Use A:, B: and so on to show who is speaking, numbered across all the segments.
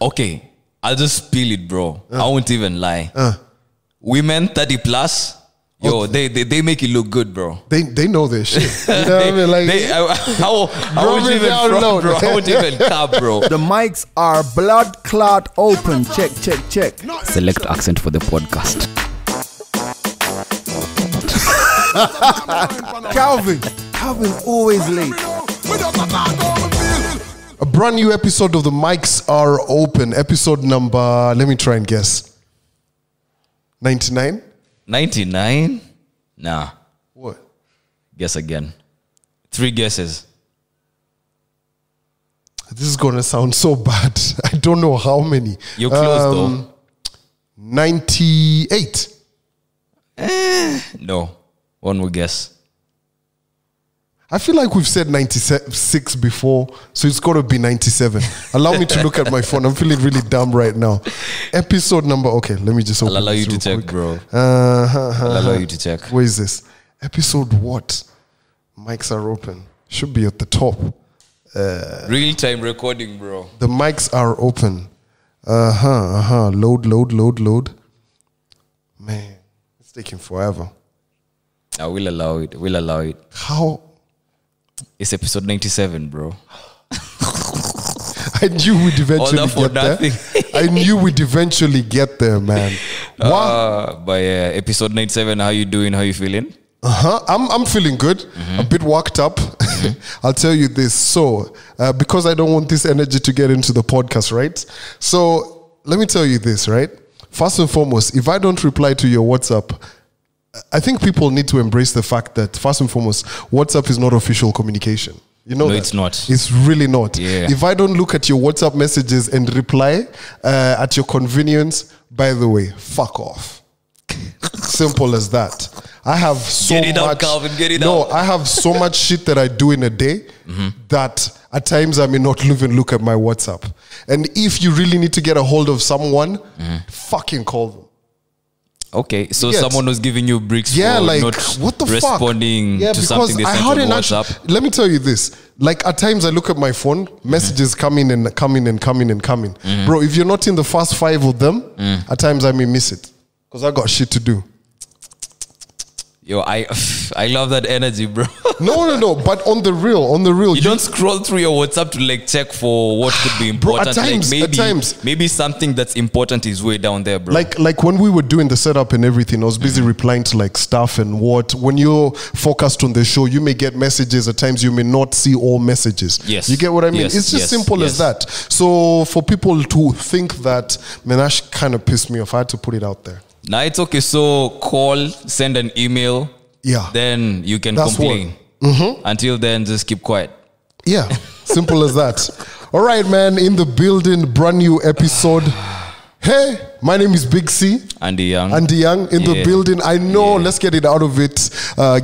A: Okay, I'll just spill it, bro. I won't even lie. Women 30 plus, yo, they make it look good, bro.
B: They know their shit. You know what I mean? Like,
A: I won't even front, bro. I won't even cap, bro.
C: The mics are blood clot open. Check. Select accent for the podcast. Calvin always late.
B: A brand new episode of The Mics Are Open. Episode number, let me try and guess. 99?
A: 99? Nah.
B: What?
A: Guess again. 3 guesses.
B: This is going to sound so bad. I don't know how many.
A: You're close though.
B: 98.
A: No. One more guess.
B: I feel like we've said 96 before, so it's got to be 97. Allow me to look at my phone. I'm feeling really dumb right now. Episode number, okay, let me just open
A: I'll allow you to check, bro. I'll allow you to check.
B: Where is this? Episode what? Mics are open. Should be at the top.
A: Real-time recording, bro.
B: The mics are open. Load. Man, it's taking forever.
A: I will allow it. We'll allow it.
B: How?
A: It's episode 97, bro.
B: I knew we'd eventually get
A: nothing.
B: there. I knew we'd eventually get there, man. Wow.
A: But yeah, episode 97, how you doing? How you feeling?
B: I'm feeling good. A bit worked up. I'll tell you this. So, because I don't want this energy to get into the podcast, right? So, let me tell you this, right? First and foremost, if I don't reply to your WhatsApp, I think people need to embrace the fact that, first and foremost, WhatsApp is not official communication. You know,
A: no,
B: that?
A: It's not.
B: It's really not.
A: Yeah.
B: If I don't look at your WhatsApp messages and reply at your convenience, by the way, fuck off. Simple as that. I have so
A: get it
B: much.
A: Out, Calvin, get it
B: no,
A: out.
B: I have so much shit that I do in a day that at times I may not even look at my WhatsApp. And if you really need to get a hold of someone, fucking call them.
A: Okay, so someone was giving you bricks for
B: like,
A: not
B: what the
A: responding
B: fuck?
A: to something they sent on WhatsApp.
B: Let me tell you this. Like, at times I look at my phone, messages coming. Bro, if you're not in the first 5 of them, at times I may miss it. Because I got shit to do.
A: Yo, I love that energy, bro.
B: No. But on the real,
A: you don't scroll through your WhatsApp to like check for what could be important.
B: Bro, at times,
A: maybe something that's important is way down there, bro.
B: Like when we were doing the setup and everything, I was busy replying to like stuff and what. When you're focused on the show, you may get messages. At times, you may not see all messages.
A: Yes,
B: you get what I mean.
A: Yes,
B: it's just simple as that. So for people to think that, man, that kind of pissed me off. I had to put it out there.
A: Now it's okay. So call, send an email.
B: Yeah.
A: Then you can complain. Until then, just keep quiet.
B: Yeah. Simple as that. All right, man. In the building, brand new episode. Hey, my name is Big C.
A: Andy Young.
B: In the building. I know. Let's get it out of it.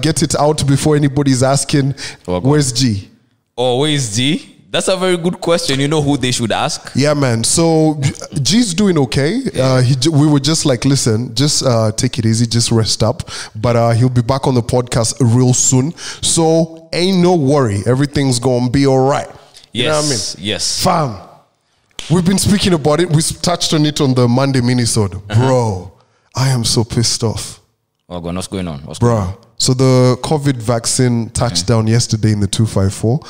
B: Get it out before anybody's asking. Where's G?
A: Oh, where is G? That's a very good question. You know who they should ask?
B: Yeah, man. So G's doing okay. Yeah. We were just like, listen, just take it easy, just rest up. But he'll be back on the podcast real soon. So ain't no worry. Everything's going to be all right.
A: Yes.
B: You know what I mean?
A: Yes.
B: Fam, we've been speaking about it. We touched on it on the Monday minisode. Bro, I am so pissed off.
A: What's going on?
B: Bro. So the COVID vaccine touched down yesterday in the 254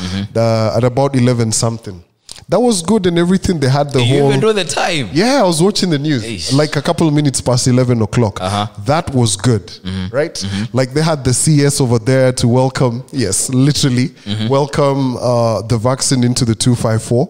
B: at about 11 something. That was good and everything. They had the whole...
A: You even know the time?
B: Yeah, I was watching the news.
A: Eish. Like
B: a couple of minutes past 11 o'clock. That was good, right? Like they had the CS over there to welcome, literally, welcome the vaccine into the 254.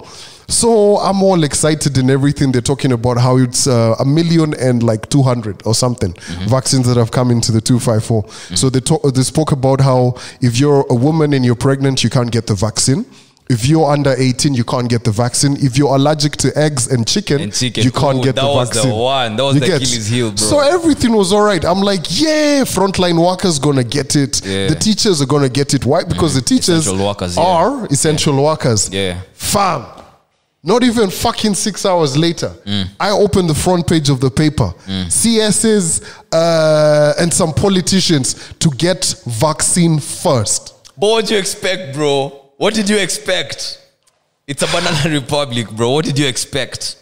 B: So I'm all excited and everything. They're talking about how it's 1,200,000 or something vaccines that have come into the 254. So they spoke about how if you're a woman and you're pregnant, you can't get the vaccine. If you're under 18, you can't get the vaccine. If you're allergic to eggs and chicken, you can't get the vaccine.
A: That was the one. That was the Achilles heel, bro.
B: So everything was all right. I'm like, yeah, frontline workers gonna get it. Yeah. The teachers are gonna get it. Why? Because the teachers are essential workers.
A: Yeah.
B: Fam. Not even fucking 6 hours later, I opened the front page of the paper. CSs and some politicians to get vaccine first.
A: But what do you expect, bro? What did you expect? It's a banana republic, bro. What did you expect?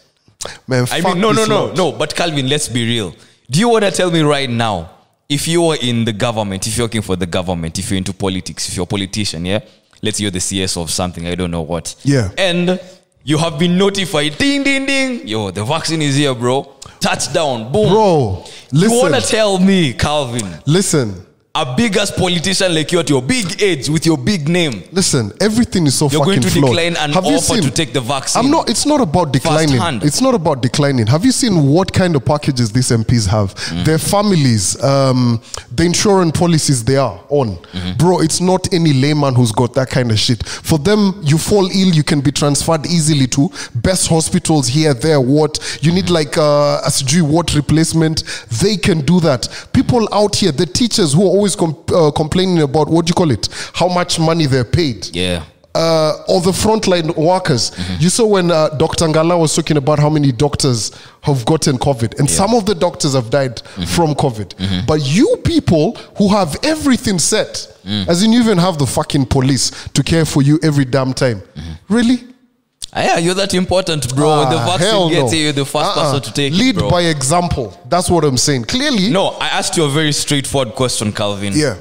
B: Man,
A: I
B: fuck
A: mean, no,
B: this lot.
A: no. But Calvin, let's be real. Do you want to tell me right now, if you were in the government, if you're working for the government, if you're into politics, if you're a politician, yeah? Let's say you're the CS of something, I don't know what.
B: Yeah.
A: And you have been notified, ding, ding, ding. Yo, the vaccine is here, bro. Touchdown, boom.
B: Bro, listen.
A: You want to tell me, Calvin,
B: Listen.
A: a big ass politician like you at your big age with your big name,
B: Listen, everything is so
A: you're
B: fucking
A: going to
B: flawed.
A: decline an
B: Have you
A: offer
B: seen-
A: to take the vaccine?
B: It's not about declining.
A: Firsthand.
B: It's not about declining. Have you seen what kind of packages these MPs have? Their families, the insurance policies they are on. Bro, it's not any layman who's got that kind of shit. For them, you fall ill, you can be transferred easily to best hospitals here, there, what. You need like a SG what replacement. They can do that. People out here, the teachers who are always complaining about, what do you call it? How much money they're paid.
A: Yeah.
B: Or the frontline workers. You saw when Dr. Ngala was talking about how many doctors have gotten COVID, and some of the doctors have died from COVID. But you people who have everything set, as in you even have the fucking police to care for you every damn time. Really?
A: Yeah, you're that important, bro. When the vaccine gets here, you're the first person to take
B: Lead
A: it, bro.
B: by example. That's what I'm saying. Clearly.
A: No, I asked you a very straightforward question, Calvin.
B: Yeah.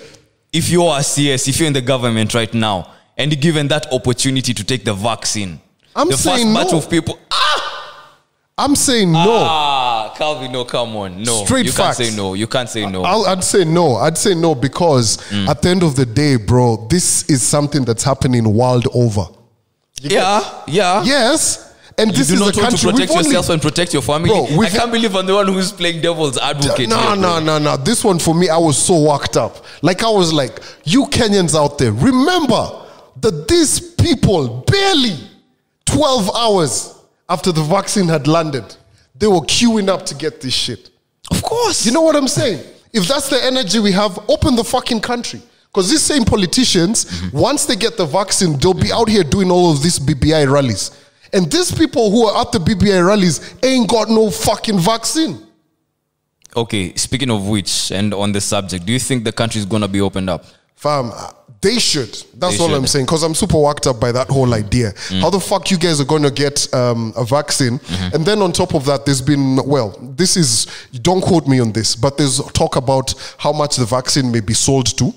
A: If you are a CS, if you're in the government right now, and you're given that opportunity to take the vaccine,
B: I'm
A: the
B: saying
A: first batch
B: no.
A: of people,
B: I'm saying no.
A: Calvin, no, come on, no,
B: Straight
A: you
B: facts.
A: can't say no. You can't say no.
B: I'd say no. I'd say no because at the end of the day, bro, this is something that's happening world over.
A: Yeah.
B: Yes. And
A: You
B: this
A: do
B: is
A: not
B: a
A: want to
B: country
A: protect
B: we've only-
A: yourself and protect your family.
B: Bro,
A: I can't believe I'm the one who's playing devil's advocate. here, bro.
B: No. This one for me, I was so worked up. Like I was like, you Kenyans out there, remember that these people barely 12 hours after the vaccine had landed, they were queuing up to get this shit.
A: Of course.
B: You know what I'm saying? If that's the energy we have, open the fucking country. Because these same politicians, once they get the vaccine, they'll be out here doing all of these BBI rallies. And these people who are at the BBI rallies ain't got no fucking vaccine.
A: Okay, speaking of which, and on the subject, do you think the country is going to be opened up?
B: Fam, they should. That's
A: They
B: all I'm
A: should.
B: saying. Because I'm super worked up by that whole idea. How the fuck you guys are going to get a vaccine? And then on top of that, there's been, well, this is, don't quote me on this, but there's talk about how much the vaccine may be sold to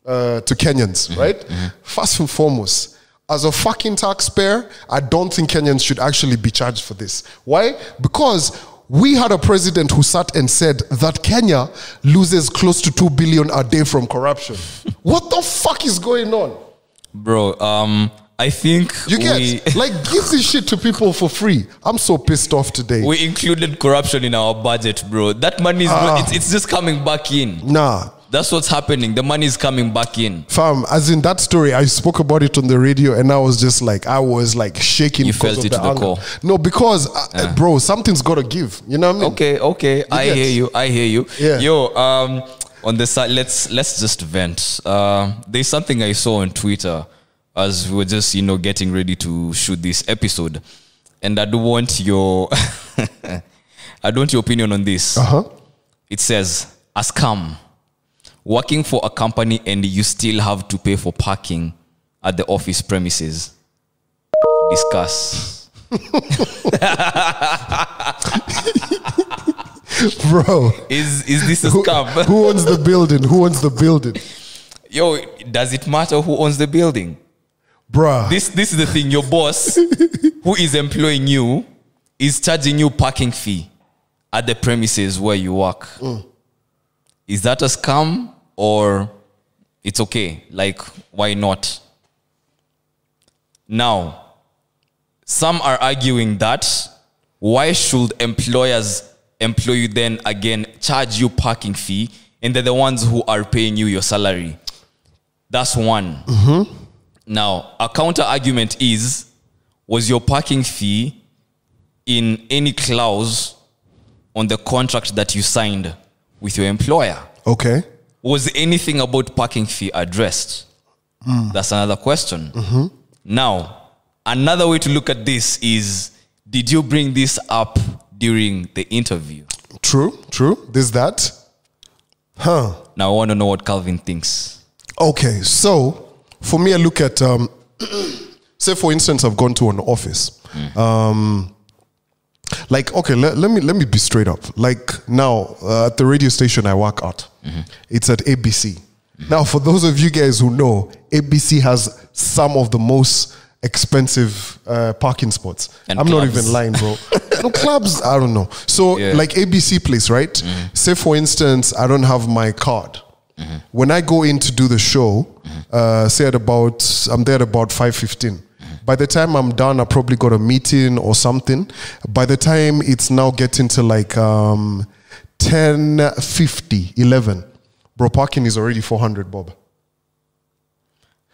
B: Kenyans, right? First and foremost, as a fucking taxpayer, I don't think Kenyans should actually be charged for this. Why? Because we had a president who sat and said that Kenya loses close to 2 billion a day from corruption. What the fuck is going on?
A: Bro, I think
B: You get, like, give this shit to people for free. I'm so pissed off today.
A: we included corruption in our budget, bro. That money is it's just coming back in.
B: Nah.
A: That's what's happening. The money is coming back in.
B: Fam, as in that story, I spoke about it on the radio and I was just like, I was like shaking.
A: You
B: because
A: felt
B: of
A: it to the
B: anger.
A: core.
B: No, because, bro, something's got to give. You know what I mean?
A: Okay. I
B: get-
A: hear you.
B: Yeah.
A: Yo, on the side, let's just vent. There's something I saw on Twitter as we were just, getting ready to shoot this episode. And I do want your opinion on this. It says, a scam. Working for a company and you still have to pay for parking at the office premises. Discuss.
B: Bro.
A: Is this a scam?
B: Who owns the building? Who owns the building?
A: Yo, does it matter who owns the building?
B: Bruh.
A: This is the thing. Your boss, who is employing you, is charging you parking fee at the premises where you work. Is that a scam or it's okay? Like, why not? Now, some are arguing that why should employers employ you then again charge you parking fee and they're the ones who are paying you your salary? That's one. Now, a counter argument is, was your parking fee in any clause on the contract that you signed with your employer?
B: Okay.
A: Was anything about parking fee addressed? That's another question. Now, another way to look at this is, did you bring this up during the interview?
B: True. There's that.
A: Now, I want to know what Calvin thinks.
B: Okay, so for me, I look at, say for instance, I've gone to an office. Like, okay, let me be straight up. Like now, at the radio station I work at, it's at ABC. Now, for those of you guys who know, ABC has some of the most expensive parking spots.
A: And
B: I'm
A: clubs.
B: not even lying, bro. No clubs, I don't know. So, like ABC place, right? Say, for instance, I don't have my card. When I go in to do the show, say I'm there at about 5:15. By the time I'm done, I probably got a meeting or something. By the time it's now getting to like 10:50, 11, bro, parking is already 400 bob.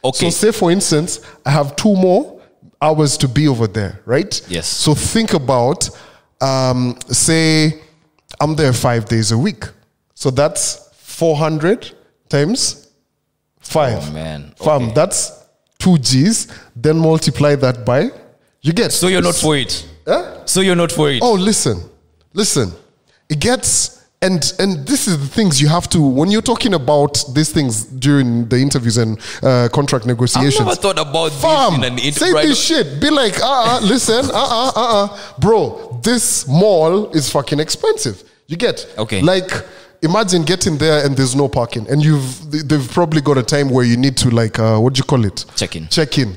A: Okay.
B: So say, for instance, I have 2 more hours to be over there, right?
A: Yes.
B: So think about, say, I'm there 5 days a week. So that's 400 times 5.
A: Oh, man.
B: Fam,
A: Okay.
B: that's 2 G's. Then multiply that by, you get.
A: So you're not for it? So you're not for it?
B: Oh, listen. It gets, and this is the things you have to, when you're talking about these things during the interviews and contract negotiations.
A: I've never thought about
B: Fam,
A: this in an
B: say this shit. Be like, listen, bro, this mall is fucking expensive. You get?
A: Okay.
B: Like, imagine getting there and there's no parking, and they've probably got a time where you need to like, what do you call it?
A: Check in.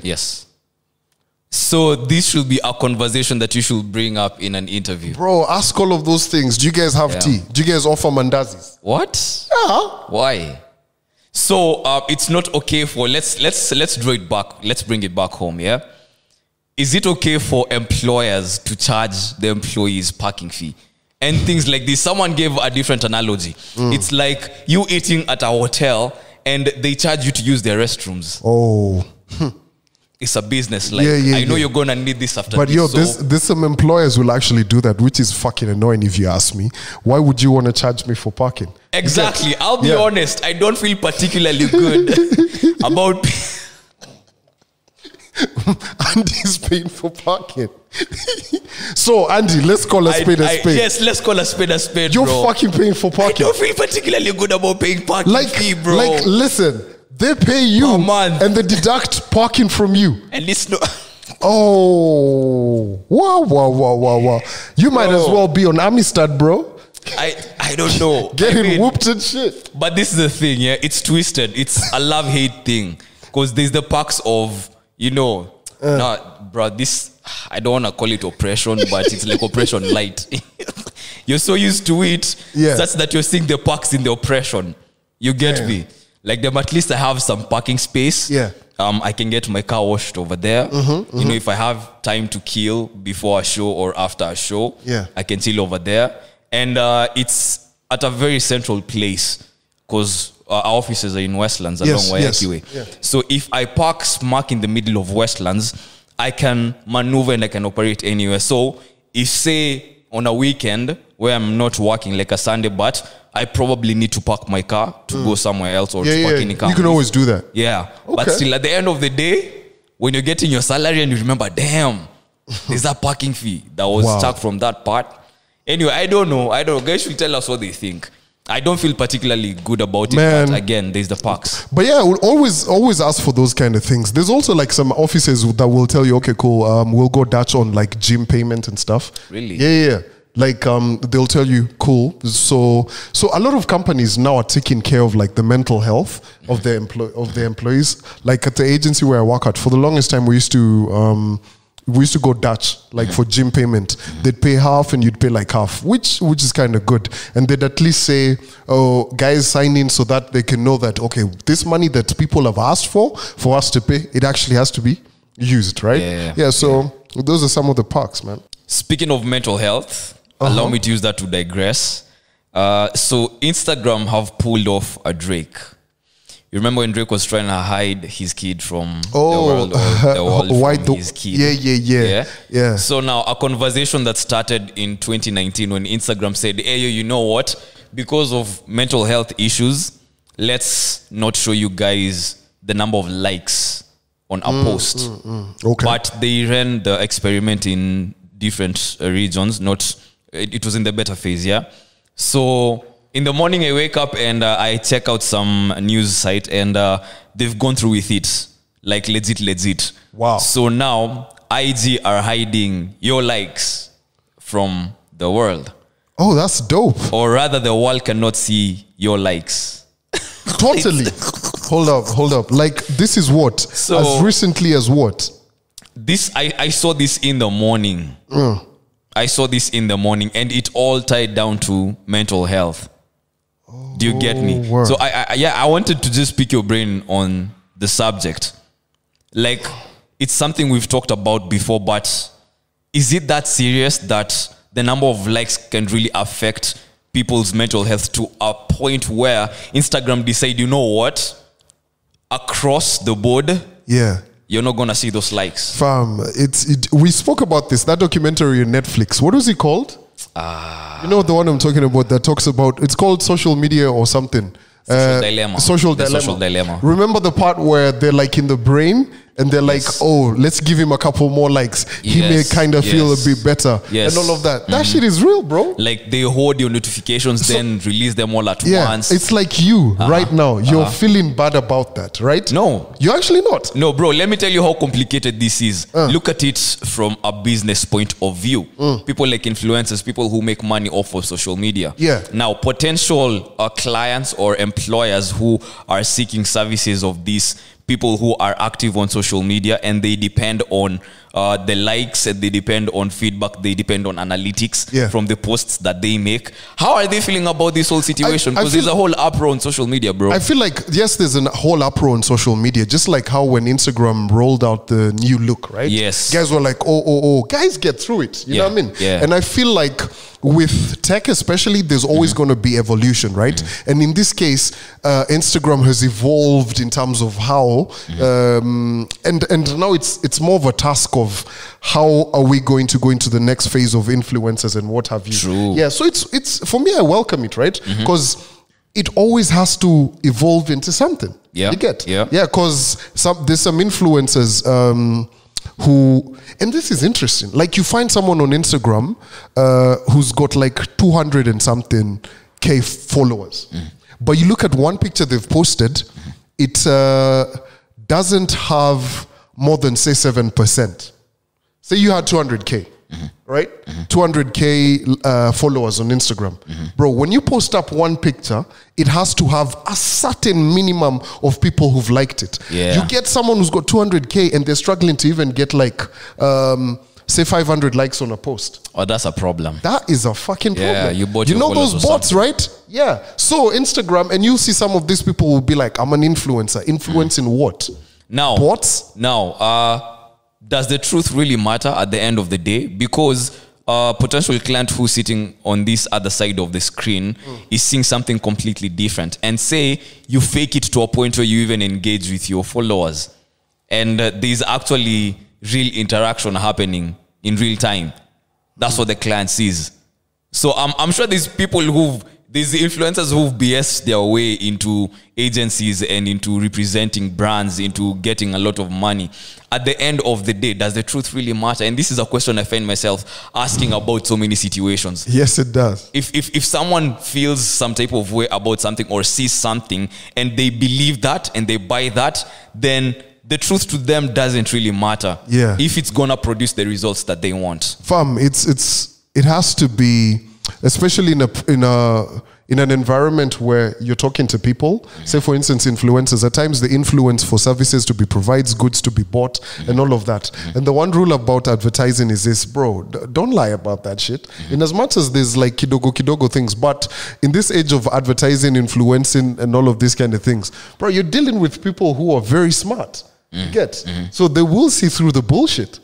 A: Yes. So this should be a conversation that you should bring up in an interview.
B: Bro, ask all of those things. Do you guys have tea? Do you guys offer mandazis?
A: What?
B: Yeah.
A: Why? So it's not okay for let's draw it back. Let's bring it back home. Yeah. Is it okay for employers to charge the employees parking fee and things like this? Someone gave a different analogy. It's like you eating at a hotel and they charge you to use their restrooms.
B: Oh.
A: It's a business. Like I know you're gonna need this after.
B: But
A: this,
B: there's some employers will actually do that, which is fucking annoying if you ask me. Why would you want to charge me for parking?
A: Exactly. I'll be honest. I don't feel particularly good about.
B: Andy's paying for parking. So Andy, let's call a spade a spade.
A: Yes, let's call a spade a spade.
B: You're
A: bro.
B: fucking paying for
A: I
B: parking.
A: don't feel particularly good about paying parking fee, bro.
B: Like, listen, they pay you and they deduct parking from you.
A: And it's no.
B: Oh, wow. You might as well be on Amistad, bro.
A: I don't know.
B: Getting whooped and shit.
A: But this is the thing, yeah. It's twisted. It's a love-hate thing. Because there's the perks of, bro, this, I don't want to call it oppression, but it's like oppression light. You're so used to it, such that you're seeing the perks in the oppression. You get me? Like, at least I have some parking space.
B: Yeah.
A: I can get my car washed over there. You know, if I have time to kill before a show or after a show, I can chill over there. And it's at a very central place because our offices are in Westlands, along Wayakiwe. So if I park smack in the middle of Westlands, I can maneuver and I can operate anywhere. So if, say, on a weekend where I'm not working, like a Sunday, but I probably need to park my car to go somewhere else or to park in a car.
B: You can always do that.
A: Yeah. Okay. But still, at the end of the day, when you're getting your salary and you remember, damn, there's that parking fee that was stuck from that part. Anyway, I don't know. Guys should tell us what they think. I don't feel particularly good about it, but again, there's the perks.
B: But yeah, we'll always ask for those kind of things. There's also like some offices that will tell you, okay, cool, we'll go Dutch on like gym payment and stuff.
A: Really?
B: Yeah. Like they'll tell you, cool. So a lot of companies now are taking care of like the mental health of their employees. Like at the agency where I work at, for the longest time we used to go Dutch, like for gym payment. They'd pay half and you'd pay like half, which is kind of good. And they'd at least say, oh, guys, sign in so that they can know that, okay, this money that people have asked for us to pay, it actually has to be used, right? So those are some of the perks, man.
A: Speaking of mental health, allow me to use that to digress. So Instagram have pulled off a Drake. You remember when Drake was trying to hide his kid from the world, or the world from his kid?
B: Yeah.
A: So now a conversation that started in 2019 when Instagram said, hey, you know what? Because of mental health issues, let's not show you guys the number of likes on a post.
B: Okay.
A: But they ran the experiment in different regions. It was in the beta phase, So in the morning, I wake up and I check out some news site and they've gone through with it. Like legit.
B: Wow.
A: So now IG are hiding your likes from the world.
B: Oh, that's dope.
A: Or rather, the world cannot see your likes.
B: Totally. Hold up. Like, this is what?
A: So,
B: as recently as what?
A: This, I saw this in the morning. I saw this in the morning, and it all tied down to mental health. Do you get me?
B: Word.
A: So I wanted to just pick your brain on the subject. Like, it's something we've talked about before, but is it that serious that the number of likes can really affect people's mental health to a point where Instagram decide, you know what? Across the board,
B: Yeah.
A: you're not gonna see those likes.
B: Fam, we spoke about this, that documentary on Netflix. What was it called? You know the one I'm talking about that talks about, it's called Social Media or something.
A: Social Dilemma.
B: Social
A: The
B: Dilemma.
A: Social Dilemma.
B: Remember the part where they're like in the brain and they're like, oh, let's give him a couple more likes. He may kind of feel a bit better.
A: Yes.
B: And all of that. That shit is real, bro.
A: Like, they hoard your notifications, then release them all at once.
B: It's like you right now. You're feeling bad about that, right?
A: No.
B: You're actually not.
A: No, bro, let me tell you how complicated this is. Look at it from a business point of view. People like influencers, people who make money off of social media.
B: Yeah.
A: Now, potential clients or employers who are seeking services of these people who are active on social media, and they depend on the likes, and they depend on feedback, they depend on analytics from the posts that they make. How are they feeling about this whole situation? Because there's a whole uproar on social media, bro.
B: I feel like, yes, there's a whole uproar on social media, just like how when Instagram rolled out the new look, right?
A: Yes.
B: Guys were like, oh. Guys, get through it. You know what I mean?
A: Yeah.
B: And I feel like with tech especially, there's always going to be evolution, right? And in this case, Instagram has evolved in terms of how, and now it's more of a task of how are we going to go into the next phase of influencers and what have you.
A: True.
B: Yeah, so it's for me, I welcome it, right? Because it always has to evolve into something.
A: Yeah.
B: You get?
A: Yeah.
B: Yeah, because there's some influencers who, and this is interesting, like you find someone on Instagram who's got like 200 and something K followers. But you look at one picture they've posted, it doesn't have more than, say, 7%. Say you had 200K, right? 200K followers on Instagram. Bro, when you post up one picture, it has to have a certain minimum of people who've liked it.
A: Yeah.
B: You get someone who's got 200K and they're struggling to even get like, say 500 likes on a post.
A: Oh, that's a problem.
B: That is a fucking problem.
A: Yeah, you bought
B: You
A: your
B: know
A: followers
B: those
A: or
B: bots,
A: something.
B: right? Yeah. So Instagram, and you'll see some of these people will be like, I'm an influencer. Influencing what?
A: Now,
B: Bots?
A: Now, does the truth really matter at the end of the day? Because a potential client who's sitting on this other side of the screen is seeing something completely different. And say you fake it to a point where you even engage with your followers. And there's actually real interaction happening in real time. That's what the client sees. So I'm sure there's influencers who've BS their way into agencies and into representing brands, into getting a lot of money. At the end of the day, does the truth really matter? And this is a question I find myself asking about so many situations.
B: Yes, it does.
A: If someone feels some type of way about something or sees something and they believe that and they buy that, then the truth to them doesn't really matter.
B: Yeah.
A: If it's gonna produce the results that they want.
B: Fam, it has to be, especially in an environment where you're talking to people, say for instance influencers, at times the influence for services to be provides, goods to be bought, and all of that. And the one rule about advertising is this, bro, don't lie about that shit. In as much as there's like kidogo things, but in this age of advertising, influencing, and all of these kind of things, bro, you're dealing with people who are very smart. You get? So they will see through the bullshit.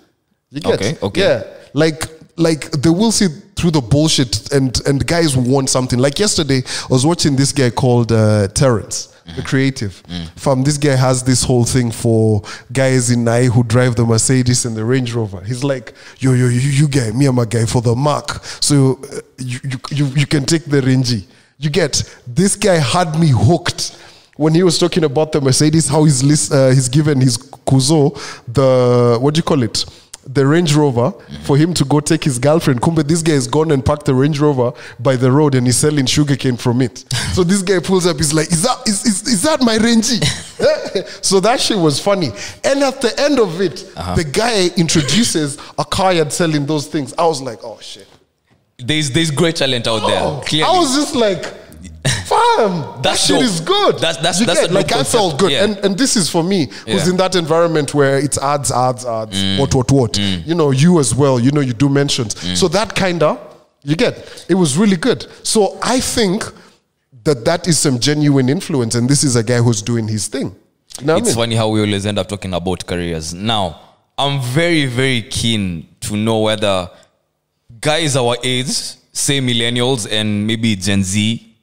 B: You get?
A: Okay.
B: Yeah. Like they will see through the bullshit, and guys want something. Like yesterday, I was watching this guy called Terrence, the creative. This guy has this whole thing for guys in Nai who drive the Mercedes and the Range Rover. He's like, you guy, me and my guy for the Mark. So you can take the Range. You get? This guy had me hooked. When he was talking about the Mercedes, how he's given his Kuzo the, what do you call it? The Range Rover for him to go take his girlfriend. Kumbe, this guy has gone and parked the Range Rover by the road and he's selling sugarcane from it. So this guy pulls up, he's like, is that my Range? So that shit was funny. And at the end of it, the guy introduces a car yard selling those things. I was like, oh shit.
A: There's great talent out there. Clearly.
B: I was just like, fam, that shit is good.
A: That's
B: like I felt good.
A: Yeah.
B: And this is for me, who's in that environment where it's ads, what. You know, you as well, you know, you do mentions. So that kinda, you get, it was really good. So I think that is some genuine influence, and this is a guy who's doing his thing. You know
A: It's funny how we always end up talking about careers. Now, I'm very, very keen to know whether guys our age, say millennials and maybe Gen Z,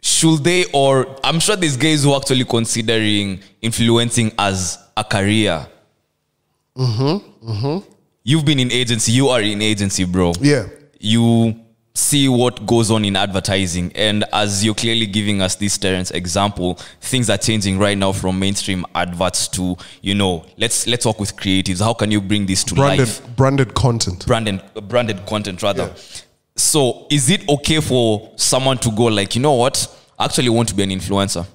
A: should they, or I'm sure there's guys who are actually considering influencing as a career. You've been in agency, you are in agency, bro.
B: Yeah.
A: You see what goes on in advertising, and as you're clearly giving us this Terrence example, things are changing right now from mainstream adverts to, you know, let's work with creatives. How can you bring this to life?
B: Branded content.
A: Branded content rather. So is it okay for someone to go like, you know what, I actually want to be an influencer?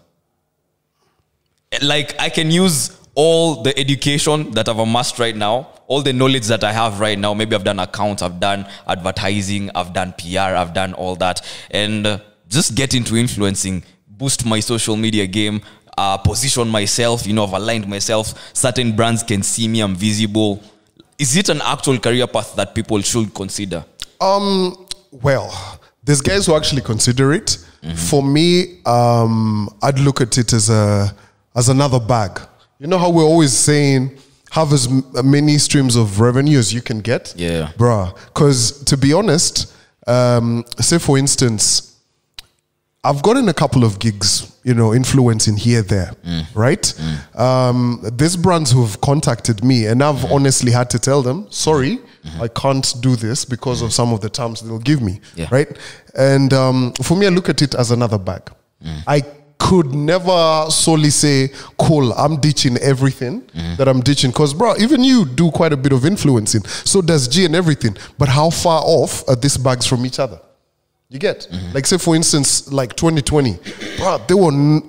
A: Like, I can use all the education that I've amassed right now, all the knowledge that I have right now. Maybe I've done accounts, I've done advertising, I've done PR, I've done all that, and just get into influencing, boost my social media game, position myself, you know, I've aligned myself. Certain brands can see me, I'm visible. Is it an actual career path that people should consider?
B: Well, there's guys who actually consider it. For me, I'd look at it as another bag. You know how we're always saying, have as many streams of revenue as you can get?
A: Yeah.
B: Bruh. Because to be honest, say for instance, I've gotten a couple of gigs, you know, influencing here, there, right? There's brands who've contacted me, and I've honestly had to tell them, sorry, I can't do this because of some of the terms they'll give me, right? And for me, I look at it as another bag. I could never solely say, cool, I'm ditching everything that I'm ditching. Because, bro, even you do quite a bit of influencing. So does G and everything. But how far off are these bags from each other? You get? Like, say, for instance, like 2020, bro,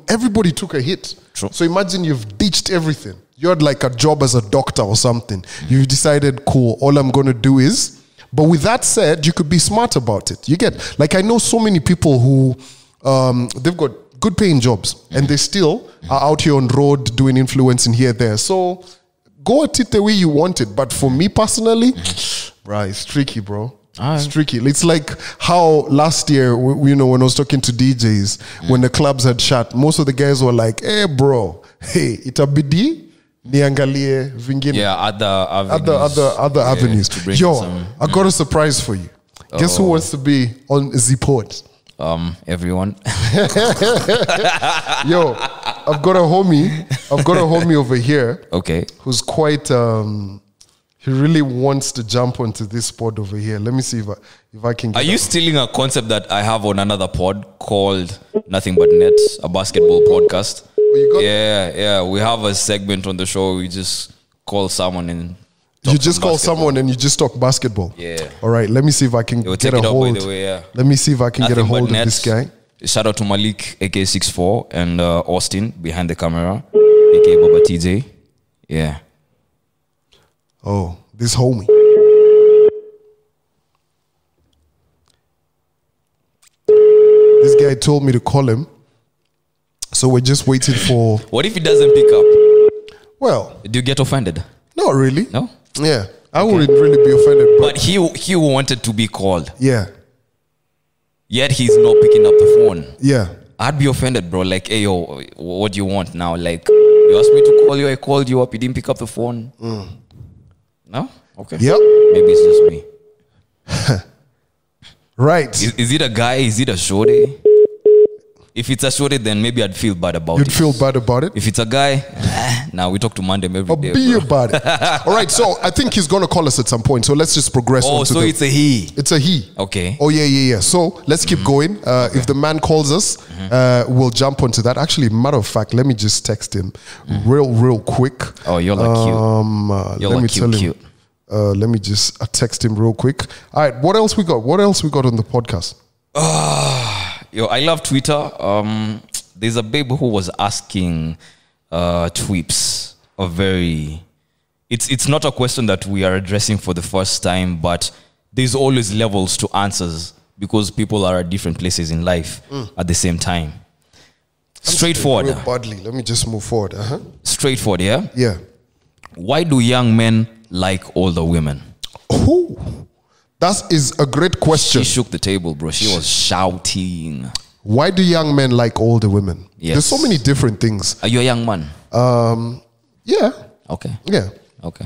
B: everybody took a hit.
A: True.
B: So imagine you've ditched everything. You had like a job as a doctor or something. You've decided, cool, all I'm going to do is... But with that said, you could be smart about it. You get? Like, I know so many people who, they've got good paying jobs and they still are out here on road doing influencing here, there. So go at it the way you want it. But for me personally, bro, it's tricky, bro. It's tricky. It's like how last year, you know, when I was talking to DJs, when the clubs had shut, most of the guys were like, hey, bro, hey, itabidi niangalie vingine.
A: Yeah, other avenues.
B: Yo, I got a surprise for you. Guess who wants to be on Zport?
A: Everyone.
B: Yo, I've got a homie over here.
A: Okay.
B: Who's quite he really wants to jump onto this pod over here. Let me see if I can get
A: Are you stealing a concept that I have on another pod called Nothing But Net, a basketball podcast?
B: Oh, you got
A: yeah. We have a segment on the show. We just call someone and
B: you just call someone and you just talk basketball.
A: Yeah.
B: All right. Let me see if I can get a hold. Let me see if I can get a hold of this guy.
A: Shout out to Malik, AK64, and Austin behind the camera, aka Baba TJ. Yeah.
B: Oh, this homie. This guy told me to call him. So we're just waiting for...
A: What if he doesn't pick up?
B: Well...
A: Do you get offended?
B: Not really.
A: No?
B: Yeah. I wouldn't really be offended.
A: But he wanted to be called.
B: Yeah.
A: Yet he's not picking up the phone.
B: Yeah.
A: I'd be offended, bro. Like, hey, yo, what do you want now? Like, you asked me to call you, I called you up, you didn't pick up the phone. No? Okay.
B: Yep.
A: Maybe it's just me.
B: Right.
A: Is it a guy? Is it a shorty? If it's a shorty, then maybe I'd feel bad about it.
B: You'd feel bad about it?
A: If it's a guy, now we talk to Mandem every day.
B: Be about it. All right, so I think he's going to call us at some point. So let's just progress on to
A: it's a he.
B: It's a he.
A: Okay.
B: Oh, yeah. So let's keep going. If the man calls us, we'll jump onto that. Actually, matter of fact, let me just text him real quick.
A: Oh, you're like cute. You're like cute.
B: Let me just text him real quick. All right, what else we got? What else we got on the podcast?
A: Yo, I love Twitter. There's a babe who was asking tweeps a very... It's not a question that we are addressing for the first time, but there's always levels to answers because people are at different places in life at the same time. Straightforward.
B: Real badly. Let me just move forward.
A: Straightforward, yeah?
B: Yeah.
A: Why do young men like older women?
B: Ooh, that is a great question.
A: She shook the table, bro. She was shouting.
B: Why do young men like older women?
A: Yes.
B: There's so many different things.
A: Are you a young man?
B: Yeah.
A: Okay.
B: Yeah.
A: Okay.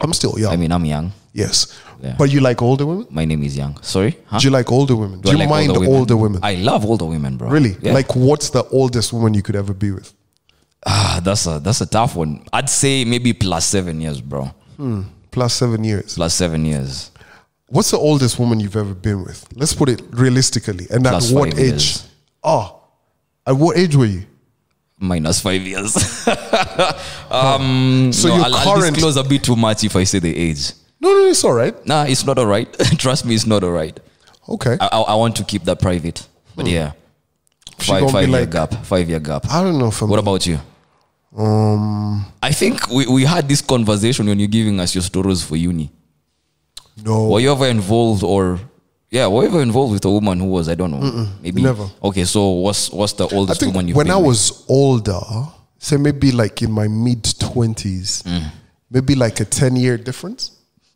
B: I'm still young.
A: I mean, I'm young.
B: Yes.
A: Yeah.
B: But you like older women?
A: My name is Young. Sorry? Huh?
B: Do you like older women? Do
A: I
B: you
A: like
B: mind older women?
A: I love older women, bro.
B: Really?
A: Yeah.
B: Like, what's the oldest woman you could ever be with?
A: That's a tough one. I'd say maybe plus 7 years, bro.
B: Plus 7 years.
A: Plus 7 years.
B: What's the oldest woman you've ever been with? Let's put it realistically. And
A: Plus
B: at what
A: 5
B: age?
A: years.
B: Oh, at what age were you?
A: Minus 5 years.
B: So
A: no,
B: you're
A: I'll
B: current.
A: disclose a bit too much if I say the age.
B: No, it's all right.
A: Nah, it's not all right. Trust me, it's not all right.
B: Okay.
A: I want to keep that private. But yeah.
B: She gonna be
A: 5 year
B: like-
A: gap. 5 year gap.
B: I don't know if I'm.
A: What about you? I think we had this conversation when you're giving us your stories for uni.
B: No.
A: Were you ever involved were you ever involved with a woman who was, I don't know, maybe?
B: never.
A: Okay, so what's the
B: I
A: oldest
B: think
A: woman you've
B: when
A: been
B: I
A: with?
B: was older, say maybe like in my mid 20s, maybe like a 10-year difference.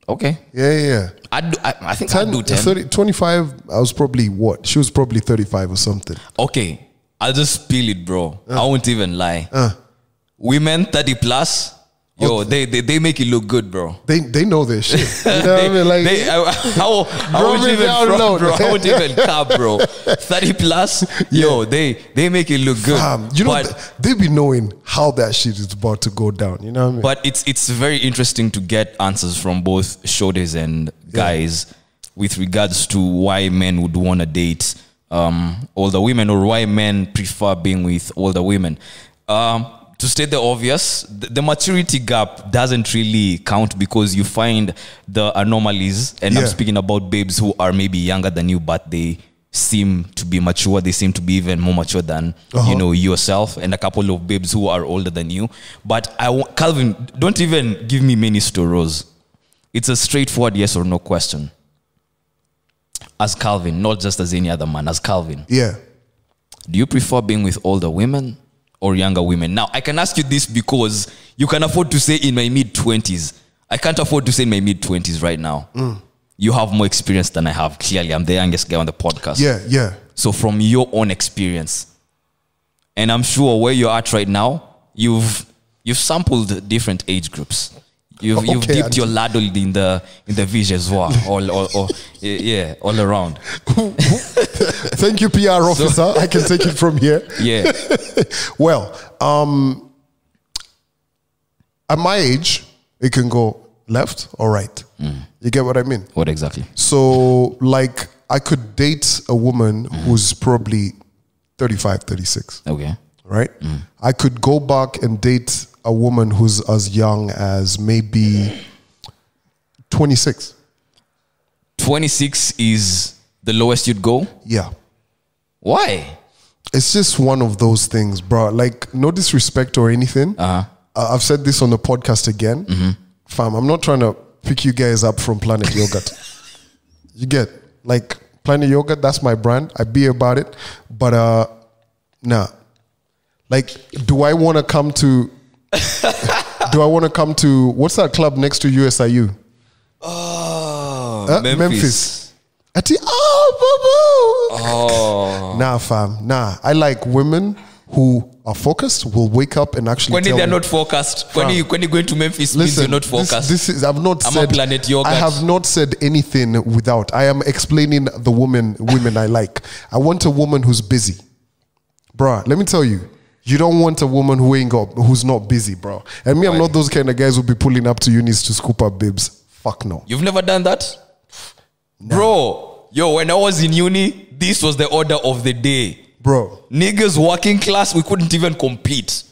A: Okay.
B: Yeah.
A: I think I'd do 10.
B: 30, 25, I was probably what? She was probably 35 or something.
A: Okay, I'll just spill it, bro. I won't even lie. Women 30 plus, yo, they make it look good, bro.
B: They know their shit. You know what I mean? Like,
A: I won't
B: it
A: even
B: down
A: front,
B: low.
A: bro. I won't even cap, bro. 30 plus, yo, they make it look good.
B: you know,
A: but,
B: they be knowing how that shit is about to go down. You know what I mean?
A: but it's very interesting to get answers from both shorties and guys with regards to why men would want to date older women or why men prefer being with older women. To state the obvious, the maturity gap doesn't really count because you find the anomalies, and I'm speaking about babes who are maybe younger than you, but they seem to be mature. They seem to be even more mature than you know yourself, and a couple of babes who are older than you. But Calvin, don't even give me many stories. It's a straightforward yes or no question. As Calvin, not just as any other man, as Calvin.
B: Yeah.
A: Do you prefer being with older women or younger women? Now, I can ask you this because you can afford to say in my mid-20s. I can't afford to say in my mid-20s right now. You have more experience than I have. Clearly, I'm the youngest guy on the podcast.
B: Yeah.
A: So from your own experience, and I'm sure where you're at right now, you've sampled different age groups. You've dipped your ladle in the visageoir all around.
B: Thank you, PR officer. I can take it from here.
A: Yeah.
B: Well, at my age, it can go left or right. You get what I mean?
A: What exactly?
B: So, like, I could date a woman who's probably 35, 36.
A: Okay.
B: Right? I could go back and date a woman who's as young as maybe 26.
A: 26 is the lowest you'd go?
B: Yeah.
A: Why?
B: It's just one of those things, bro. Like, no disrespect or anything. I've said this on the podcast again. Fam, I'm not trying to pick you guys up from Planet Yogurt. You get, like, Planet Yogurt, that's my brand. I be about it. But, nah. Like, do I want to come to what's that club next to USIU?
A: Oh, Memphis.
B: Nah, fam. Nah. I like women who are focused, will wake up and actually
A: When
B: tell
A: they're
B: me,
A: not focused, when you're going to Memphis, means you're not focused.
B: This is, I've not
A: I'm
B: said,
A: a Planet Yogurt.
B: I have not said anything without. I am explaining the women I like. I want a woman who's busy. Bruh, let me tell you. You don't want a woman who's not busy, bro. And me, I'm not those kind of guys who'll be pulling up to unis to scoop up babes. Fuck no.
A: You've never done that? Nah. Bro, when I was in uni, this was the order of the day.
B: Bro.
A: Niggas working class, we couldn't even compete.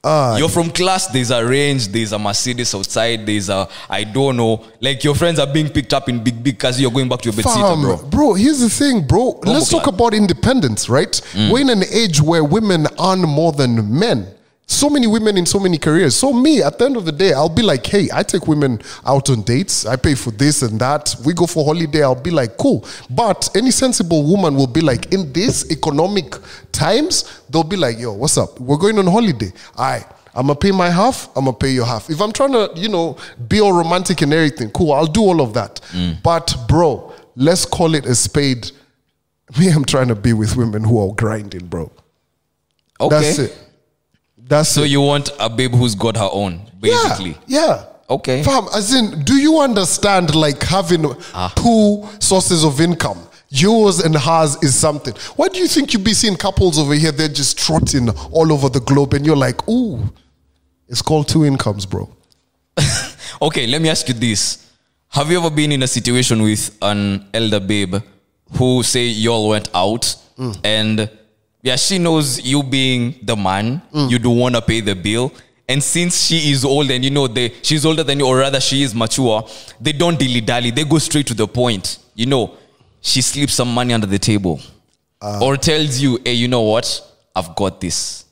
A: You're from class, there's a Range, there's a Mercedes outside, there's a, I don't know. Like, your friends are being picked up in big cars, you're going back to your bedsitter, bro.
B: Bro, here's the thing, bro. Let's talk about independence, right? We're in an age where women earn more than men. So many women in so many careers. So me, at the end of the day, I'll be like, hey, I take women out on dates. I pay for this and that. We go for holiday. I'll be like, cool. But any sensible woman will be like, in this economic times, they'll be like, yo, what's up? We're going on holiday. I'm going to pay my half. I'm going to pay your half. If I'm trying to, be all romantic and everything, cool, I'll do all of that. But bro, let's call it a spade. Me, I'm trying to be with women who are grinding, bro.
A: Okay.
B: That's it. So
A: you want a babe who's got her own, basically.
B: Yeah.
A: Okay.
B: Fam, as in, do you understand like having two sources of income? Yours and hers is something. Why do you think you be seeing couples over here, they're just trotting all over the globe and you're like, ooh, it's called two incomes, bro.
A: Okay, let me ask you this. Have you ever been in a situation with an elder babe who say you all went out and she knows you being the man, you don't want to pay the bill. And since she is old and she's older than you, or rather she is mature, they don't dilly-dally. They go straight to the point. She slips some money under the table. Or tells you, hey, you know what? I've got this.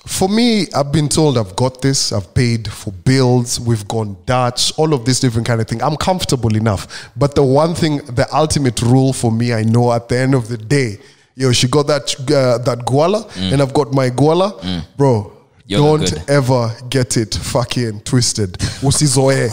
B: For me, I've been told I've got this. I've paid for bills. We've gone Dutch. All of this different kind of thing. I'm comfortable enough. But the one thing, the ultimate rule for me, I know at the end of the day, she got that guala, and I've got my guala. Bro, don't ever get it fucking twisted. Usizoe.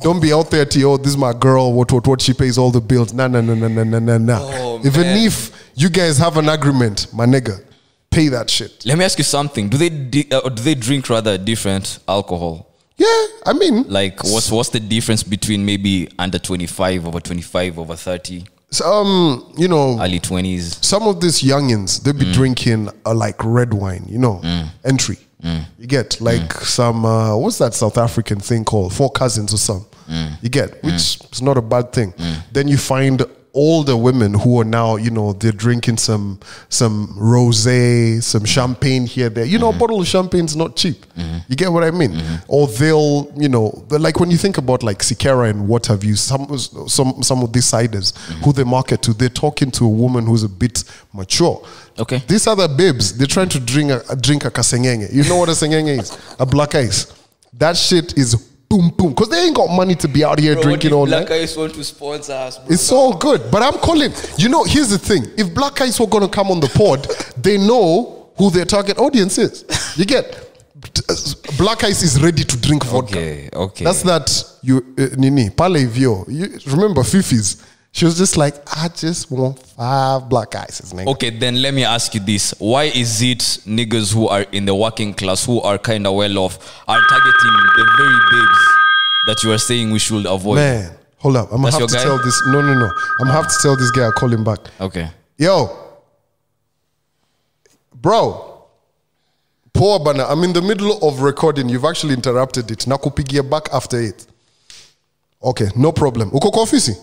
B: Don't be out there to, this is my girl, what, she pays all the bills. Nah.
A: Oh,
B: even if you guys have an agreement, my nigga, pay that shit.
A: Let me ask you something. Do they drink rather different alcohol?
B: Yeah, I mean.
A: Like, what's the difference between maybe under 25, over 25, over 30?
B: Early
A: 20s.
B: Some of these youngins, they be drinking like red wine, entry. You get like some, what's that South African thing called? Four Cousins or something. You get, which is not a bad thing. Then you find older women who are now, they're drinking some rosé, some champagne here, there. A bottle of champagne is not cheap. You get what I mean? Or they'll, like when you think about like Sikera and what have you, some of these ciders who they market to, they're talking to a woman who's a bit mature.
A: Okay.
B: These other babes, they're trying to drink a kasengenge. You know what a sengenge is? A black ice. That shit is boom. Because they ain't got money to be out here drinking all night.
A: Black Ice want to sponsor us, bro.
B: It's all good. But I'm calling. Here's the thing. If Black Ice were going to come on the pod, they know who their target audience is. You get. Black Ice is ready to drink vodka.
A: Okay.
B: That's that. Nini, Pale Vio. Remember Fifi's? She was just like, I just want 5 black ices, nigga.
A: Okay, then let me ask you this. Why is it niggas who are in the working class, who are kind of well off, are targeting the very babes that you are saying we should avoid?
B: Man, hold up. I'm going to have to tell this. No. I'm going to have to tell this guy. I'll call him back.
A: Okay.
B: Yo. Bro. Poor bana. I'm in the middle of recording. You've actually interrupted it. Nakupigia back after it. Okay, no problem. Uko kwa ofisi?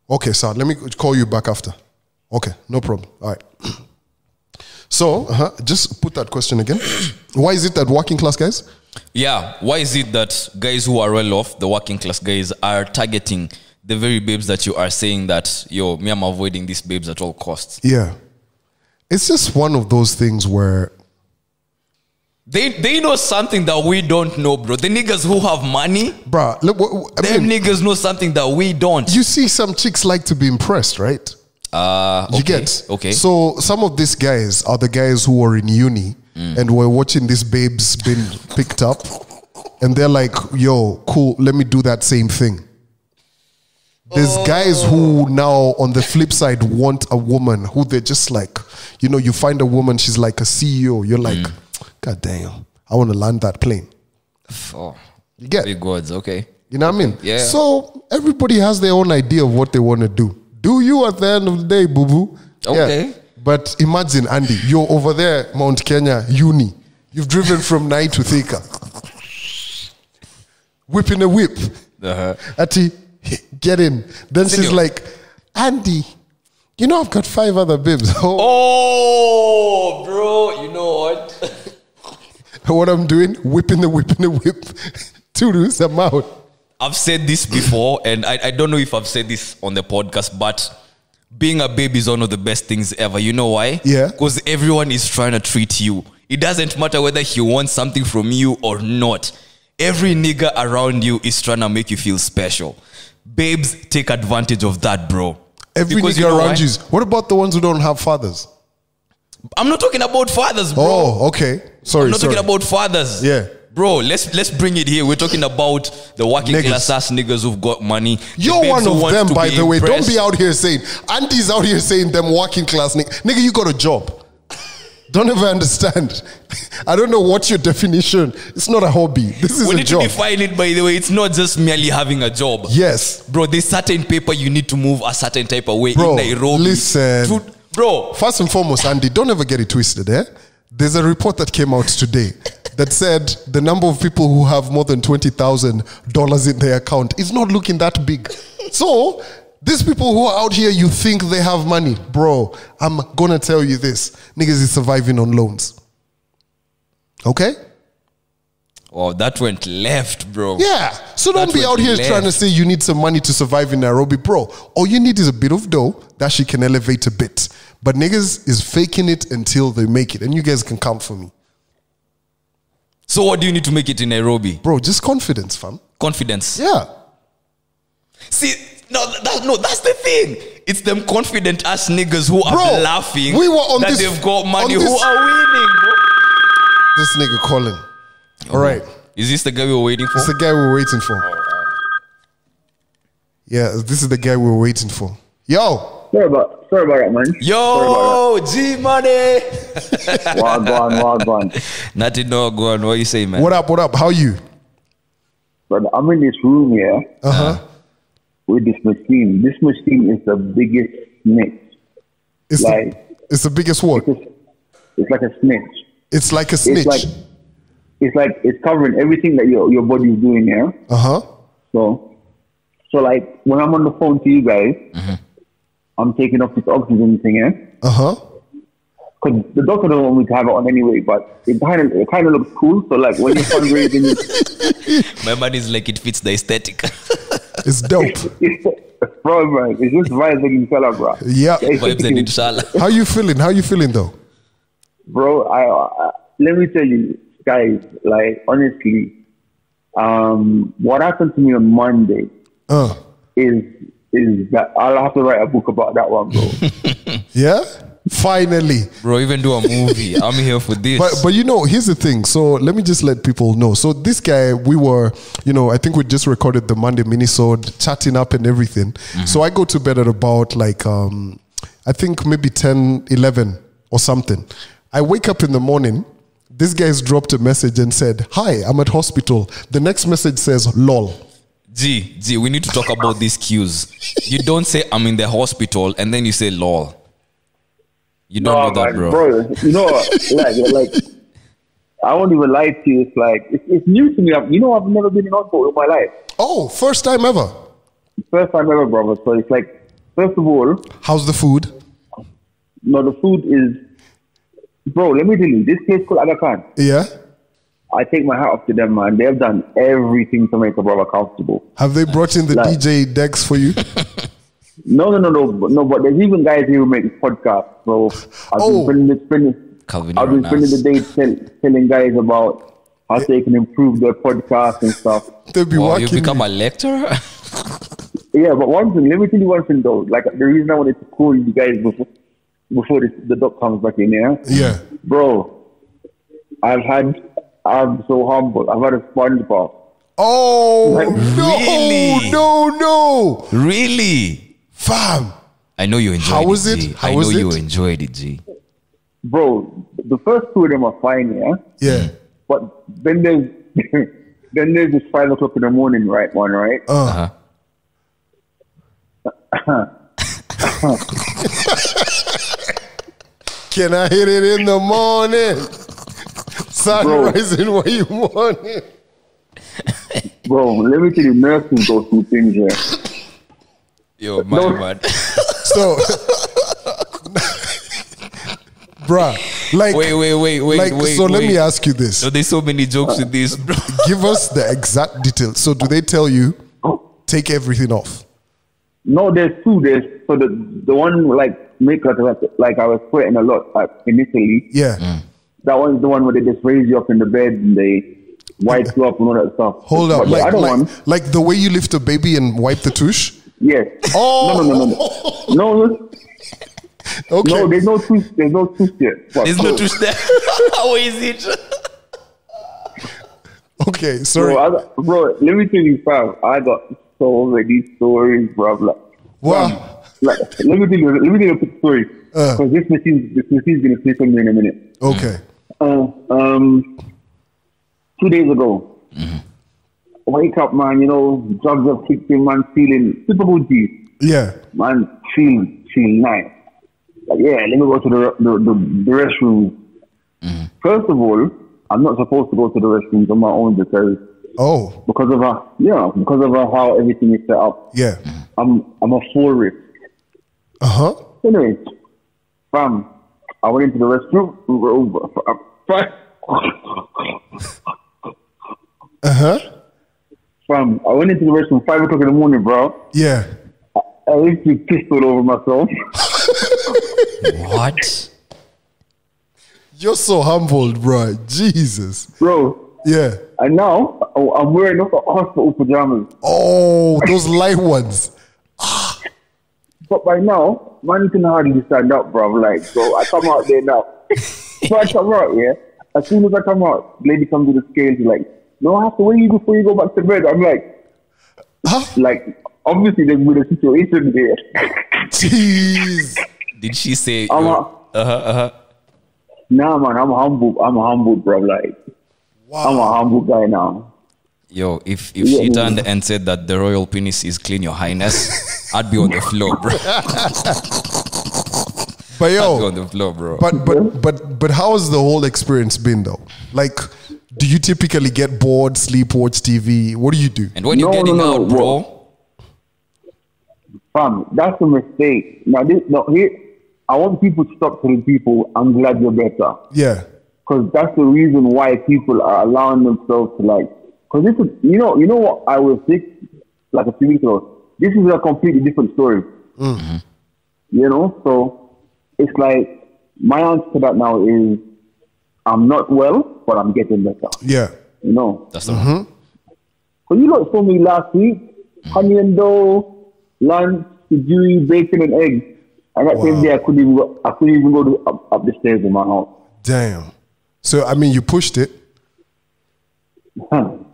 B: Okay, sir, let me call you back after. Okay, no problem. All right. So, just put that question again. Why is it that working class guys?
A: Yeah, why is it that guys who are well off, the working class guys, are targeting the very babes that you are saying that, me, I'm avoiding these babes at all costs?
B: Yeah. It's just one of those things where
A: They know something that we don't know, bro. The niggas who have money,
B: bruh, look,
A: niggas know something that we don't.
B: You see, some chicks like to be impressed, right?
A: Okay.
B: You get?
A: Okay.
B: So some of these guys are the guys who are in uni and were watching these babes being picked up, and they're like, yo, cool, let me do that same thing. There's guys who now on the flip side want a woman who they're just like, you find a woman, she's like a CEO. You're like, God damn, I want to land that plane. You get?
A: Big words, okay.
B: You know what I mean?
A: Yeah.
B: So everybody has their own idea of what they want to do. Do you at the end of the day, boo-boo?
A: Okay.
B: Yeah. But imagine, Andy, you're over there, Mount Kenya, uni. You've driven from Nai to Thika. Whipping a whip. Ati, get in. Then she's like, Andy, I've got 5 other babes.
A: Oh, bro, you know what?
B: What I'm doing? Whipping the whip to lose them out.
A: I've said this before, and I don't know if I've said this on the podcast, but being a baby is one of the best things ever. You know why?
B: Yeah.
A: Because everyone is trying to treat you. It doesn't matter whether he wants something from you or not. Every nigga around you is trying to make you feel special. Babes take advantage of that, bro.
B: Every
A: Because
B: nigga
A: you know
B: around
A: why?
B: you. What about the ones who don't have fathers?
A: I'm not talking about fathers, bro.
B: Oh, okay. Sorry,
A: I'm not
B: sorry.
A: talking about fathers.
B: Yeah.
A: Bro, let's bring it here. We're talking about the working
B: Niggas.
A: class ass niggas who've got money. The
B: You're
A: babes
B: one
A: who
B: of
A: want
B: them,
A: to
B: by
A: be
B: the way. Don't
A: impressed.
B: be out here saying, aunties out here saying them working class nigga. Nigga, you got a job. Don't ever understand. I don't know what's your definition. It's not a hobby. This is
A: We
B: a
A: need
B: job.
A: to define it, by the way. It's not just merely having a job.
B: Yes.
A: Bro, there's certain paper you need to move a certain type of way
B: Bro,
A: in Nairobi.
B: listen.
A: Bro,
B: First and foremost, Andy, don't ever get it twisted, eh? There's a report that came out today that said the number of people who have more than $20,000 in their account is not looking that big. So, these people who are out here, you think they have money. Bro, I'm gonna tell you this. Niggas is surviving on loans. Okay?
A: oh, that went left, bro.
B: Yeah. So don't
A: That
B: be
A: went
B: out here
A: left.
B: trying to say you need some money to survive in Nairobi, bro. All you need is a bit of dough that she can elevate a bit. But niggas is faking it until they make it. And you guys can count for me.
A: So what do you need to make it in Nairobi?
B: Bro, just confidence, fam.
A: Confidence.
B: Yeah.
A: See, that's the thing. It's them confident ass niggas who
B: Bro,
A: are laughing
B: we were on
A: that
B: this-
A: they've got money
B: on
A: who
B: this-
A: are winning, bro.
B: This nigga calling. All right.
A: Is this the guy we were waiting for?
B: It's the guy we were waiting for. Yeah, this is the guy we were waiting for. Yo.
D: Sorry about that, man.
A: Yo, G Money.
D: Wagwan.
A: Nothing, no, go on. What you say, man?
B: What up? How you?
D: But I'm in this room here
B: Uh-huh.
D: with this machine. This machine is the biggest snitch.
B: It's, it's the biggest what?
D: It's like a snitch.
B: It's like a snitch.
D: It's covering everything that your body is doing here.
B: Uh-huh.
D: So like when I'm on the phone to you guys, I'm taking off this oxygen thing here.
B: Uh-huh.
D: Because the doctor doesn't want me to have it on anyway, but it kind of looks cool. So like when you're fundraising,
A: My man is like it fits the aesthetic.
B: It's dope.
D: bro, man, it's just vibes and inshallah, bro.
B: Yeah.
A: Vibes and inshallah.
B: How you feeling though?
D: Bro, I let me tell you, guys. Like honestly, what happened to me on Monday is that I'll have to write a book about that one, bro.
B: Yeah? Finally.
A: Bro, even do a movie. I'm here for this.
B: But you know, here's the thing. So let me just let people know. So this guy, we were, I think we just recorded the Monday minisode, chatting up and everything. So I go to bed at about like, I think maybe 10, 11 or something. I wake up in the morning. This guy's dropped a message and said, "Hi, I'm at hospital." The next message says, "Lol."
A: G, we need to talk about these cues. You don't say I'm in the hospital and then you say lol. You don't know that,
D: man,
A: bro.
D: You know, like I won't even lie to you. It's like it's new to me. I've never been in hospital in my life.
B: Oh, first time ever.
D: First time ever, brother. So it's like, first of all,
B: How's the food?
D: no, the food is, bro. Let me tell you, this place called Aga Khan.
B: Yeah.
D: I take my hat off to them, man. They've done everything to make a brother comfortable.
B: Have they brought in the
D: Like-
B: DJ decks for you?
D: No. But there's even guys here who make podcasts. So I've been
A: Calvin,
D: I've
A: you're
D: been spending the day telling guys about how they can improve their podcast and stuff.
B: They'll be
A: Wow,
B: working.
A: you become a lecturer?
D: Yeah, but one thing, let me tell you one thing though. Like the reason I wanted to call you guys before the doc comes back in here.
B: Yeah.
D: Bro, I'm so humble. I've had a sponge bath.
B: Oh,
D: Like,
A: really?
B: no.
A: Really?
B: Fam.
A: I know you enjoyed
B: How
A: it.
B: was it?
A: G.
B: How
A: I
B: was
A: know you
B: it?
A: enjoyed it, G.
D: Bro, the first two of them are fine, yeah?
B: Yeah.
D: But then there's this 5 o'clock in the morning, right?
A: Uh-huh.
B: Can I hit it in the morning? Sun rising where you want it.
D: Bro, let me tell you, nurses go through things here.
A: Yo, man.
B: So, bruh, like,
A: Wait.
B: so let me ask you this.
A: So there's so many jokes with this, bro.
B: Give us the exact details. So do they tell you, take everything off?
D: No, there's two. So the one like make like I was sweating a lot initially.
B: Yeah.
D: That one's the one where they just raise you up in the bed and they wipe you up and all that stuff.
B: Hold up,
D: But the other one,
B: like the way you lift a baby and wipe the tush?
D: yes.
B: Oh.
D: No.
B: Okay.
D: No, there's no twist. There's no twist yet. What?
A: There's no twist there. How is it?
B: Okay, sorry.
D: Bro, let me tell you, fam. I got so many stories, bro. Like,
B: Wow.
D: like, let me tell you a quick story. Because this machine's gonna say something in a minute.
B: Okay.
D: 2 days ago, wake up, man. You know, jobs are kicking, man. Feeling super good,
B: Yeah.
D: man. Feeling nice. Like, yeah, let me go to the restroom. First of all, I'm not supposed to go to the restrooms on my own because of how everything is set up.
B: Yeah.
D: I'm a full risk. Anyway, fam, I went into the restroom. Fam, I went into the restroom 5 o'clock in the morning, bro.
B: Yeah.
D: I literally pissed all over myself.
A: What?
B: You're so humbled, bro. Jesus.
D: Bro.
B: Yeah.
D: And now I'm wearing those hospital pajamas.
B: Oh, those light ones.
D: But by now, man can hardly stand up, bro. Like, so I come out there now. So I come out, yeah. As soon as I come out, the lady comes to the scale. She's like, no, I have to wait you before you go back to bed. I'm like, like, obviously there's been a situation there.
B: Jeez.
A: Did she say?
D: Nah, man, I'm humble, bro. Like,
B: wow.
D: I'm a humble guy now.
A: Yo, if she turned and said that the royal penis is clean, your highness, I'd be on the floor, bro.
B: But yo,
A: I'd be on the floor, bro.
B: But how has the whole experience been though? Like, do you typically get bored, sleep, watch TV? What do you do?
A: And when you're getting out, bro.
D: Fam, that's a mistake. Here, I want people to stop telling people, I'm glad you're better.
B: Yeah.
D: Because that's the reason why people are allowing themselves to like, because this is, you know what, I was sick like a few weeks ago. This is a completely different story.
B: Mm-hmm.
D: You know, so it's like, my answer to that now is, I'm not well, but I'm getting better.
B: Yeah.
D: You know?
A: That's the one.
D: Because you lot saw me last week, honey and dough, lunch, jujui, bacon and eggs. And that same day, I couldn't even go up the stairs in my house.
B: Damn. So, I mean, you pushed it.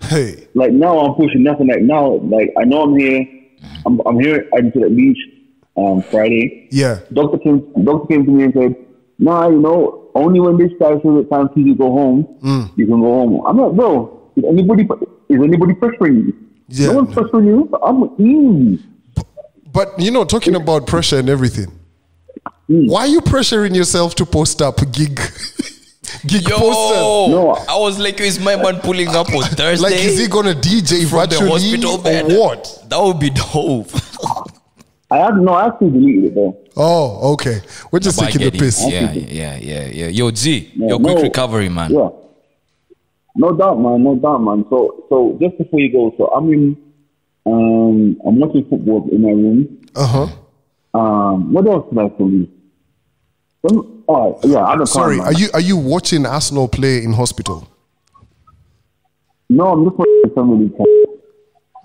B: Hey.
D: Like now I'm pushing nothing. Like now, like I know I'm here. I'm here at the beach on Friday.
B: Yeah.
D: Doctor came to me and said, nah, you know, only when this guy says it's time for you to go home, you can go home. I'm like, bro, is anybody pressuring you?
B: Yeah.
D: No one's pressuring you. I'm easy.
B: But you know, talking about pressure and everything, why are you pressuring yourself to post up gig posters?
D: No,
A: I was like, is my man pulling up on Thursday?
B: Like, is he gonna DJ
A: from the
B: virtually
A: hospital bed?
B: or what?
A: That would be dope.
D: I actually deleted it though.
B: Oh, okay. We're just
A: But I
B: taking the
A: get it.
B: piss.
A: Yeah. Yo, G, quick recovery, man.
D: Yeah. No doubt, man. So just before you go, so I'm watching football in my room. What else did I tell you?
B: Sorry, are you watching Arsenal play in hospital?
D: No, I'm just watching somebody.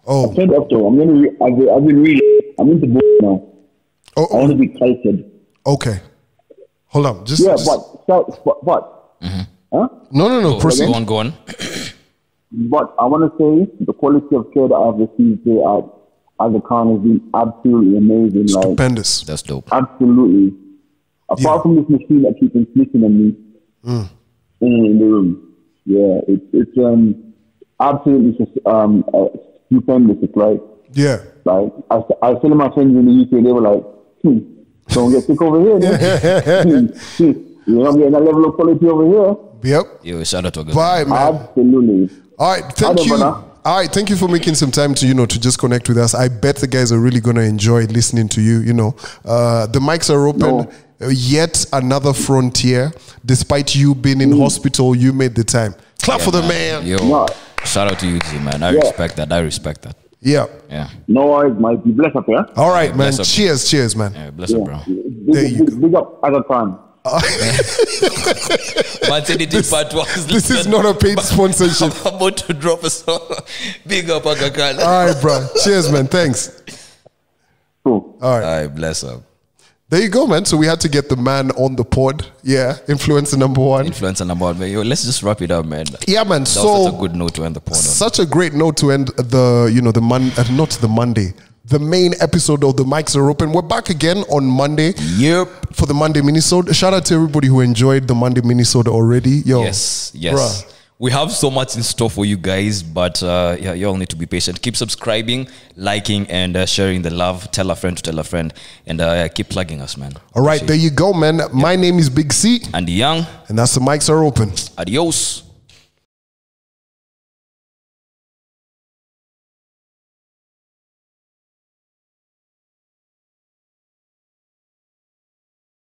B: Oh.
D: I turned up though. I've been reading. I'm into books now. I want to be excited.
B: Okay. Hold on. But.
D: Huh?
B: No. Proceed.
A: Go on.
D: But I want to say the quality of care that I've received here at the Khan has been absolutely amazing.
B: Stupendous.
A: That's dope.
D: Absolutely. Apart from this machine that keeps sneaking on me in the room. Yeah, it's absolutely stupendous. It's like,
B: yeah.
D: Like I was telling my friends in the UK, they were like, don't get sick over here. You're not getting that level of quality over here.
B: Yep.
A: Yo, shout out to a good
B: Bye, man.
D: Absolutely.
B: All right, thank you. All right, thank you for making some time to just connect with us. I bet the guys are really gonna enjoy listening to you. The mics are open.
D: No.
B: Yet another frontier. Despite you being in hospital, you made the time. Clap for the man.
A: Yo, shout out to you, G, man. I respect that.
B: Yeah.
D: No worries, might be blessed up here.
B: All right, man.
A: Bless up.
B: Cheers, man.
A: Yeah, bless up, bro.
B: There you go.
D: Big up Aga Khan.
A: Maternity part was.
B: This is not a paid sponsorship.
A: I'm about to drop a song. Big up, Akakala.
B: All right, bro. Cheers, man. Thanks.
D: Cool.
B: All right.
A: All right, bless up.
B: There you go, man. So we had to get the man on the pod. Yeah, influencer number one.
A: Influencer number one. Yo, let's just wrap it up, man.
B: Yeah, man.
A: That
B: so
A: was such a good note to end the pod on.
B: Such a great note to end not the Monday, the main episode of The Mics Are Open. We're back again on Monday.
A: Yep.
B: For the Monday minisode. Shout out to everybody who enjoyed the Monday minisode already. Yo.
A: Yes.
B: Bruh.
A: We have so much in store for you guys, but yeah, you all need to be patient. Keep subscribing, liking, and sharing the love. Tell a friend to tell a friend, and keep plugging us, man.
B: All right, there you go, man. My name is Big C.
A: And Young.
B: And that's The Mics Are Open.
A: Adios.